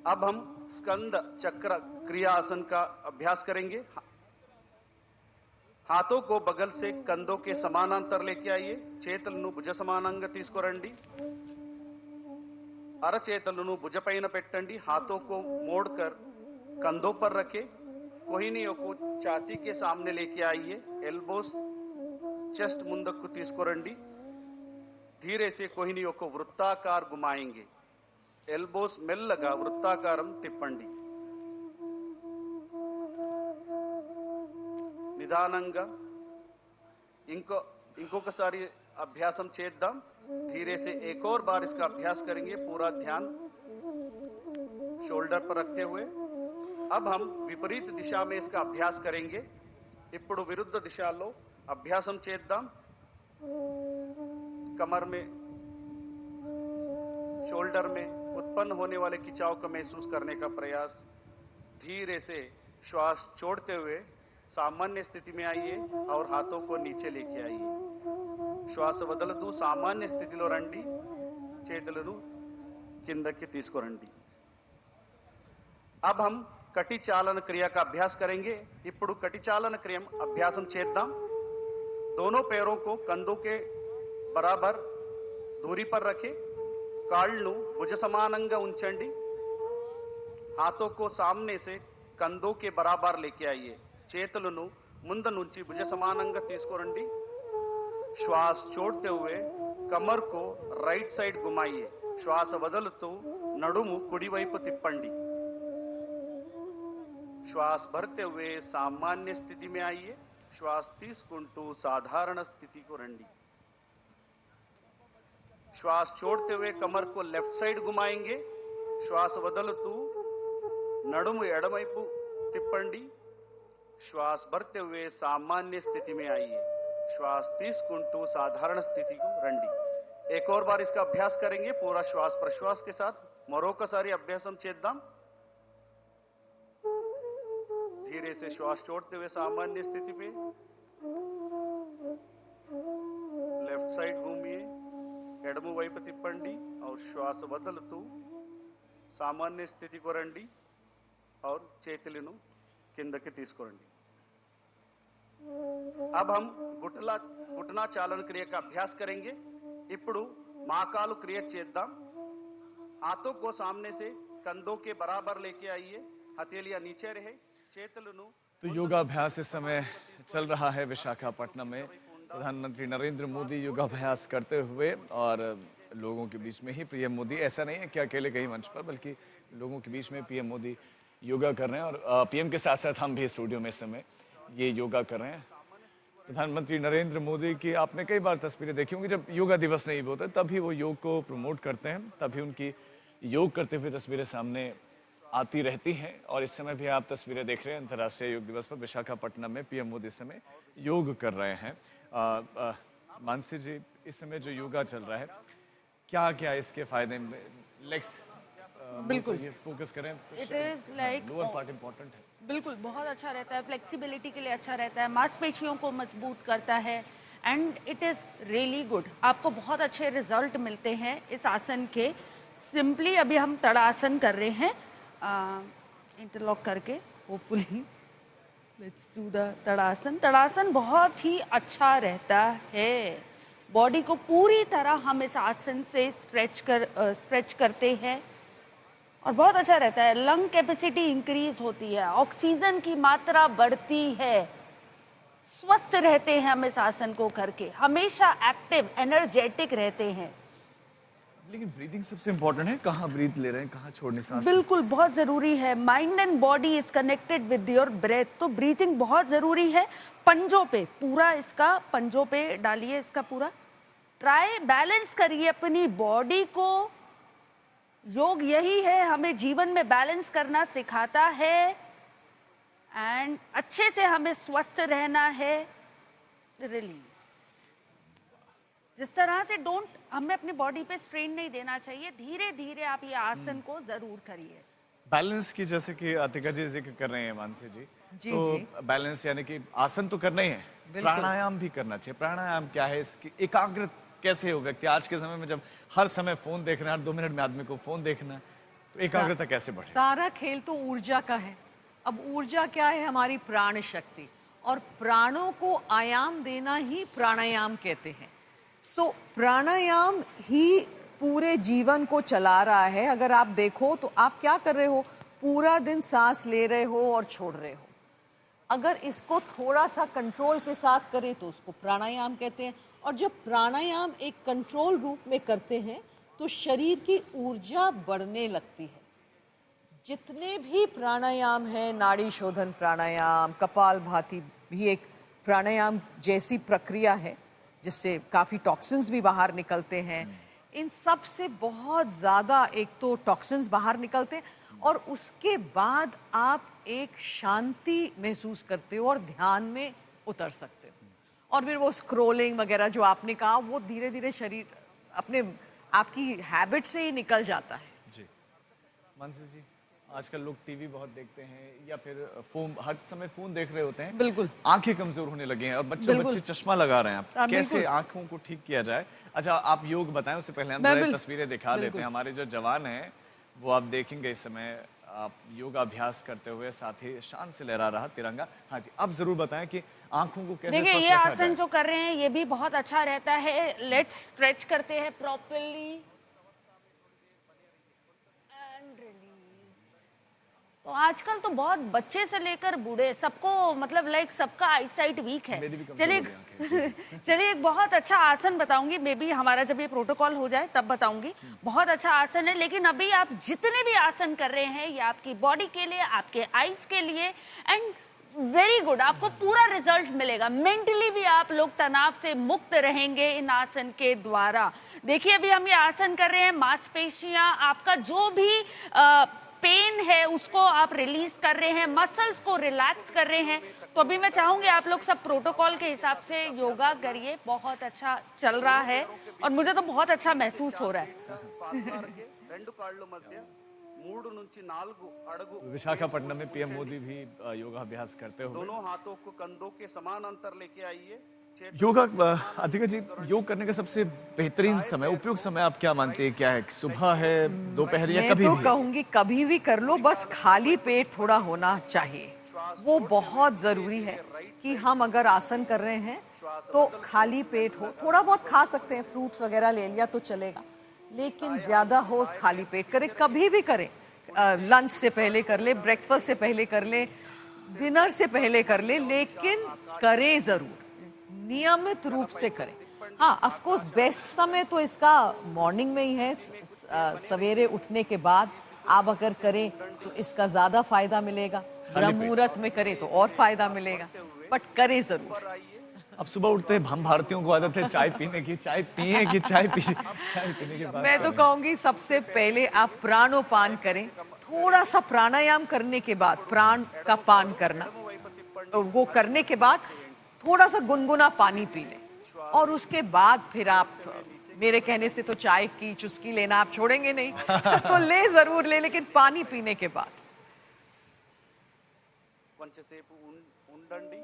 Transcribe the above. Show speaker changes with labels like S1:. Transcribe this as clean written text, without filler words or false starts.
S1: अब हम स्कंद चक्र क्रिया आसन का अभ्यास करेंगे। हाथों को बगल से कंधों के समानांतर लेके आइए। చేతులను భుజ సమానంగా తీసుకోరండి। అరచేతులను భుజపైన పెట్టండి। हाथों को मोड़कर कंधों पर रखें। कोहिनियों को छाती के सामने लेके आइए। एल्बोस चेस्ट ముందుకు తీసుకోరండి। धीरे से कोहिनियों को वृत्ताकार घुमाएंगे। एल्बोस మెల్లగా వృత్తాకారం తిప్పండి। నిదానంగా ఇంకొకసారి अभ्यासम చేద్దాం। धीरे से एक और बार इसका अभ्यास करेंगे। पूरा ध्यान शोल्डर पर रखते हुए। अब हम विपरीत दिशा में इसका अभ्यास करेंगे। ఇప్పుడు విరుద్ధ దిశలో అభ్యాసం చేద్దాం। कमर में शोल्डर में उत्पन्न होने वाले खिंचाव को महसूस करने का प्रयास। धीरे से श्वास छोड़ते हुए सामान्य स्थिति में आइए और हाथों को नीचे लेके आइए। श्वास వదలదు సామాన్య స్థితిలో రండి। చేతులను కిందకి తీసుకురండి। अब हम कटी चालन क्रिया का अभ्यास करेंगे। ఇప్పుడు कटी चालन क्रिया अभ्यासम చేద్దాం। दोनों पैरों को कंधों के बराबर दूरी पर रखें। కాళ్ళను భుజ సమానంగా ఉంచండి। हाथों को सामने से कंधों के बराबर लेके आइए। చేతులను ముందు నుంచి భుజ సమానంగా తీసుకురండి। श्वास छोड़ते हुए कमर को राइट साइड घुमाइए। श्वास వదులుతూ నడుము కుడి వైపు తిప్పండి। श्वास भरते हुए सामान्य स्थिति में आइए। श्वास తీసుకుంటూ साधारण स्थिति को రండి। श्वास छोड़ते हुए कमर को लेफ्ट साइड घुमाएंगे। श्वास వదులుతూ నడుము ఎడమవైపు తిప్పండి। श्वास भरते हुए सामान्य स्थिति में आइए। श्वास తీసుకుంటూ साधारण स्थिति को రండి। एक और बार इसका अभ्यास करेंगे पूरा श्वास प्रश्वास के साथ। మరొకసారి అభ్యాసం చేద్దాం। धीरे से श्वास छोड़ते हुए सामान्य स्थिति पे लेफ्ट साइड घूमिए। ఎడమ వైపు తిప్పండి और श्वास వదులుతూ सामान्य स्थिति को రండి और చేతులను కిందకి తీసుకురండి। अब हम घुटना चालन क्रिया का अभ्यास करेंगे। ఇప్పుడు మాకాలు క్రియ చేద్దాం। हाथों को सामने से कंधों के बराबर लेके आइए। हथेलियां नीचे रहे। చేతులను
S2: तो योगाभ्यास इस समय चल रहा है विशाखापट्टनम में। प्रधानमंत्री नरेंद्र मोदी योगाभ्यास करते हुए और लोगों के बीच में ही पीएम मोदी, ऐसा नहीं है कि अकेले कहीं मंच पर, बल्कि लोगों के बीच में पीएम मोदी योगा कर रहे हैं। और पीएम के साथ साथ हम भी स्टूडियो में इस समय ये योगा कर रहे हैं। प्रधानमंत्री नरेंद्र मोदी की आपने कई बार तस्वीरें देखी होंगी। जब योगा दिवस नहीं होता तभी वो योग को प्रमोट करते हैं, तभी उनकी योग करते हुए तस्वीरें सामने आती रहती हैं। और इस समय भी आप तस्वीरें देख रहे हैं अंतर्राष्ट्रीय योग दिवस पर विशाखापट्टनम में पीएम मोदी इस समय योग कर रहे हैं। मानसी जी, इस समय जो योगा चल रहा है, क्या क्या इसके फायदे? लेग्स
S3: बिल्कुल
S2: ये फोकस करें।
S3: It is like
S2: lower part important है।
S3: बिल्कुल बहुत अच्छा रहता है। फ्लेक्सिबिलिटी के लिए अच्छा रहता है। मांसपेशियों को मजबूत करता है and it is really good. आपको बहुत अच्छे रिजल्ट मिलते हैं इस आसन के। सिंपली अभी हम तड़ासन कर रहे हैं इंटरलॉक करके। Hopefully let's do the tadasana. Tadasana बहुत ही अच्छा रहता है। बॉडी को पूरी तरह हम इस आसन से स्ट्रेच करते हैं और बहुत अच्छा रहता है। लंग कैपेसिटी इंक्रीज होती है। ऑक्सीजन की मात्रा बढ़ती है। स्वस्थ रहते हैं हम इस आसन को करके। हमेशा एक्टिव एनर्जेटिक रहते हैं।
S2: लेकिन ब्रीदिंग सबसे इंपॉर्टेंट है। कहाँ ब्रीथ ले रहे हैं, कहाँ छोड़ने सांस?
S3: बिल्कुल बहुत ज़रूरी है। Mind and body is connected with your breath. तो ब्रीथिंग बहुत ज़रूरी है। पंजों पे पूरा इसका पंजों पे डालिए इसका पूरा। ट्राई बैलेंस करिए अपनी बॉडी को। योग यही है, हमें जीवन में बैलेंस करना सिखाता है एंड अच्छे से हमें स्वस्थ रहना है। रिलीज जिस तरह से हमें अपनी बॉडी पे स्ट्रेन नहीं देना चाहिए। धीरे धीरे आप ये आसन को जरूर करिए।
S2: बैलेंस की, जैसे कि अतिका जी जिक्र कर रहे हैं मानसी जी, तो बैलेंस यानी कि आसन तो करना ही है, प्राणायाम भी करना चाहिए। प्राणायाम क्या है, इसकी एकाग्र कैसे हो व्यक्ति? आज के समय में जब हर समय फोन देखना है, हर 2 मिनट में आदमी को फोन देखना है, तो एकाग्रता कैसे बढ़े?
S4: सारा खेल तो ऊर्जा का है। अब ऊर्जा क्या है? हमारी प्राण शक्ति, और प्राणों को आयाम देना ही प्राणायाम कहते हैं। सो प्राणायाम ही पूरे जीवन को चला रहा है। अगर आप देखो तो आप क्या कर रहे हो, पूरा दिन सांस ले रहे हो और छोड़ रहे हो। अगर इसको थोड़ा सा कंट्रोल के साथ करें तो उसको प्राणायाम कहते हैं। और जब प्राणायाम एक कंट्रोल रूप में करते हैं तो शरीर की ऊर्जा बढ़ने लगती है। जितने भी प्राणायाम हैं, नाड़ी शोधन प्राणायाम, कपालभाति भी एक प्राणायाम जैसी प्रक्रिया है जिससे काफ़ी टॉक्सिन्स भी बाहर निकलते हैं। इन सब से बहुत ज़्यादा एक तो टॉक्सिन्स बाहर निकलते हैं और उसके बाद आप एक शांति महसूस करते हो और ध्यान में उतर सकते हो। और फिर वो स्क्रोलिंग वगैरह जो आपने कहा, वो धीरे धीरे शरीर अपने आपकी हैबिट से ही निकल जाता है।
S2: जी मानसी जी, आजकल लोग टीवी बहुत देखते हैं या फिर फोन, हर समय फोन देख रहे होते हैं।
S4: बिल्कुल।
S2: आंखें कमजोर होने लगे हैं और बच्चे चश्मा लगा रहे हैं। आप कैसे आंखों को ठीक किया जाए? अच्छा, आप योग बताएं, उससे पहले हम थोड़ी तस्वीरें दिखा देते हैं। हमारे जो जवान हैं वो आप देखेंगे इस समय आप योगाभ्यास करते हुए, साथ ही शान से लहरा रहा तिरंगा। हाँ जी, आप जरूर बताएं कि आंखों को कैसे
S3: देखिए,
S2: स्वस्थ
S3: ये
S2: रखा
S3: आसन
S2: जाए?
S3: जो कर रहे हैं ये भी बहुत अच्छा रहता है। लेट्स स्ट्रेच करते हैं प्रॉपरली एंड रिलीज। तो आजकल तो बहुत बच्चे से लेकर बूढ़े सबको, मतलब लाइक सबका आईसाइट वीक है।
S2: मेरी भी कमजोर
S3: चलिए
S2: हो गई आंखें।
S3: चलिए, एक बहुत अच्छा आसन बताऊंगी। मे बी हमारा जब ये प्रोटोकॉल हो जाए तब बताऊंगी। बहुत अच्छा आसन है, लेकिन अभी आप जितने भी आसन कर रहे हैं ये आपकी बॉडी के लिए, आपके आईज के लिए, एंड वेरी गुड। आपको पूरा रिजल्ट मिलेगा। मेंटली भी आप लोग तनाव से मुक्त रहेंगे इन आसन के द्वारा। देखिए, अभी हम ये आसन कर रहे हैं, मांसपेशियां, आपका जो भी पेन है उसको आप रिलीज कर रहे हैं, मसल्स को रिलैक्स कर रहे हैं। तो अभी मैं चाहूंगी आप लोग सब प्रोटोकॉल के हिसाब से योगा करिए। बहुत अच्छा चल रहा है और मुझे तो बहुत अच्छा महसूस हो रहा है।
S1: రెండు కాళ్ళు మధ్య 3 నుంచి 4 అడుగు
S2: विशाखापट्टनम में पीएम मोदी भी योगाभ्यास करते हुए।
S1: दोनों हाथों को कंधों के समान अंतर लेके आइए।
S2: योगा, अधिका जी, योग करने का सबसे बेहतरीन समय, उपयुक्त समय आप क्या मानते हैं? क्या है? सुबह है, दोपहर या
S4: मैं
S2: कभी
S4: तो
S2: भी?
S4: कहूंगी कभी भी कर लो, बस खाली पेट थोड़ा होना चाहिए। वो बहुत जरूरी है कि हम अगर आसन कर रहे हैं तो खाली पेट हो। थोड़ा बहुत खा सकते हैं, फ्रूट्स वगैरह ले लिया तो चलेगा, लेकिन ज्यादा हो खाली पेट करें। कभी भी करें, लंच से पहले कर ले, ब्रेकफास्ट से पहले कर ले, डिनर से पहले कर ले, लेकिन करें जरूर, नियमित रूप से करें। हाँ, ऑफ कोर्स बेस्ट समय तो इसका मॉर्निंग में ही है। सवेरे उठने के बाद आप अगर करें तो इसका ज्यादा फायदा मिलेगा। ब्रह्म मुहूर्त में करें तो और फायदा मिलेगा, बट करें जरूर।
S2: अब सुबह उठते हैं, हम भारतीयों को आदत है चाय पीने की, चाय पिए कि चाय पीने के बाद
S4: मैं तो कहूंगी सबसे पहले आप प्राणोपान करें। थोड़ा सा प्राणायाम करने के बाद प्राण का पान करना, तो वो करने के बाद थोड़ा सा गुनगुना पानी पी लें और उसके बाद फिर आप, मेरे कहने से तो चाय की चुस्की लेना आप छोड़ेंगे नहीं तो ले जरूर ले, लेकिन पानी पीने के बाद।
S1: కొంచెంసేపు ఉండండి।